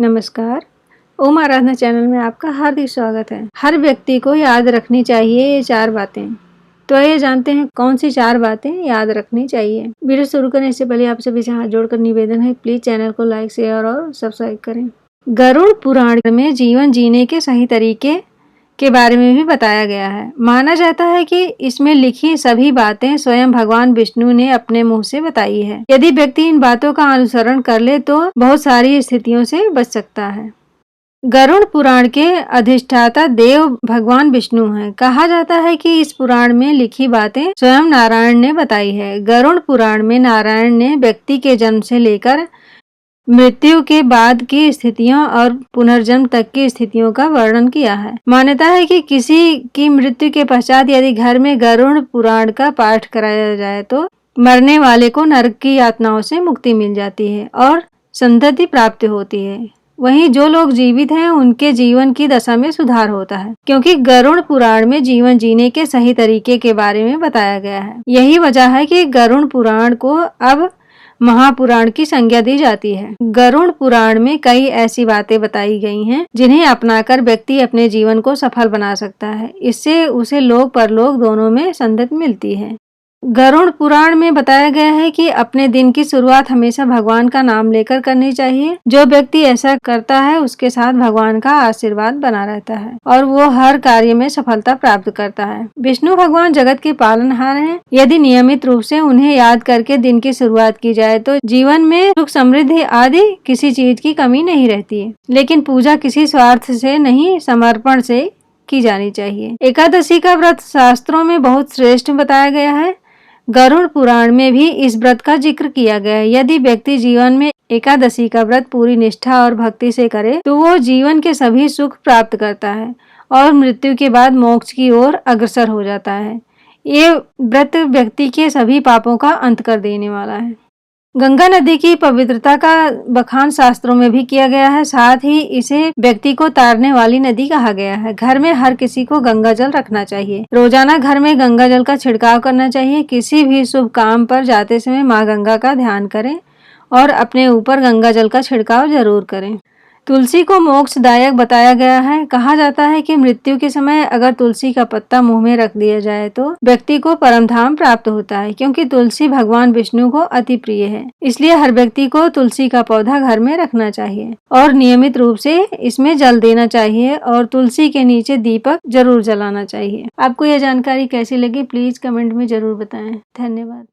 नमस्कार। ओम आराधना चैनल में आपका हार्दिक स्वागत है। हर व्यक्ति को याद रखनी चाहिए ये 4 बातें। तो आइए जानते हैं कौन सी 4 बातें याद रखनी चाहिए। वीडियो शुरू करने से पहले आप सभी से हाथ जोड़कर निवेदन है, प्लीज चैनल को लाइक, शेयर और सब्सक्राइब करें। गरुड़ पुराण में जीवन जीने के सही तरीके के बारे में भी बताया गया है। माना जाता है कि इसमें लिखी सभी बातें स्वयं भगवान विष्णु ने अपने मुंह से बताई है। यदि व्यक्ति इन बातों का अनुसरण कर ले तो बहुत सारी स्थितियों से बच सकता है। गरुड़ पुराण के अधिष्ठाता देव भगवान विष्णु हैं। कहा जाता है कि इस पुराण में लिखी बातें स्वयं नारायण ने बताई है। गरुड़ पुराण में नारायण ने व्यक्ति के जन्म से लेकर मृत्यु के बाद की स्थितियों और पुनर्जन्म तक की स्थितियों का वर्णन किया है। मान्यता है कि किसी की मृत्यु के पश्चात यदि घर में गरुड़ पुराण का पाठ कराया जाए तो मरने वाले को नरक की यातनाओं से मुक्ति मिल जाती है और सद्गति प्राप्त होती है। वहीं जो लोग जीवित हैं उनके जीवन की दशा में सुधार होता है, क्योंकि गरुड़ पुराण में जीवन जीने के सही तरीके के बारे में बताया गया है। यही वजह है कि गरुड़ पुराण को अब महापुराण की संज्ञा दी जाती है। गरुड़ पुराण में कई ऐसी बातें बताई गई हैं जिन्हें अपनाकर व्यक्ति अपने जीवन को सफल बना सकता है। इससे उसे लोक परलोक दोनों में सद्गति मिलती है। गरुड़ पुराण में बताया गया है कि अपने दिन की शुरुआत हमेशा भगवान का नाम लेकर करनी चाहिए। जो व्यक्ति ऐसा करता है उसके साथ भगवान का आशीर्वाद बना रहता है और वो हर कार्य में सफलता प्राप्त करता है। विष्णु भगवान जगत के पालनहार हैं। यदि नियमित रूप से उन्हें याद करके दिन की शुरुआत की जाए तो जीवन में सुख, समृद्धि आदि किसी चीज की कमी नहीं रहती है। लेकिन पूजा किसी स्वार्थ से नहीं, समर्पण से की जानी चाहिए। एकादशी का व्रत शास्त्रों में बहुत श्रेष्ठ बताया गया है। गरुड़ पुराण में भी इस व्रत का जिक्र किया गया है। यदि व्यक्ति जीवन में एकादशी का व्रत पूरी निष्ठा और भक्ति से करे तो वो जीवन के सभी सुख प्राप्त करता है और मृत्यु के बाद मोक्ष की ओर अग्रसर हो जाता है। ये व्रत व्यक्ति के सभी पापों का अंत कर देने वाला है। गंगा नदी की पवित्रता का बखान शास्त्रों में भी किया गया है। साथ ही इसे व्यक्ति को तारने वाली नदी कहा गया है। घर में हर किसी को गंगा जल रखना चाहिए। रोजाना घर में गंगा जल का छिड़काव करना चाहिए। किसी भी शुभ काम पर जाते समय माँ गंगा का ध्यान करें और अपने ऊपर गंगा जल का छिड़काव जरूर करें। तुलसी को मोक्षदायक बताया गया है। कहा जाता है कि मृत्यु के समय अगर तुलसी का पत्ता मुंह में रख दिया जाए तो व्यक्ति को परमधाम प्राप्त होता है, क्योंकि तुलसी भगवान विष्णु को अति प्रिय है। इसलिए हर व्यक्ति को तुलसी का पौधा घर में रखना चाहिए और नियमित रूप से इसमें जल देना चाहिए और तुलसी के नीचे दीपक जरूर जलाना चाहिए। आपको यह जानकारी कैसी लगी प्लीज कमेंट में जरूर बताएं। धन्यवाद।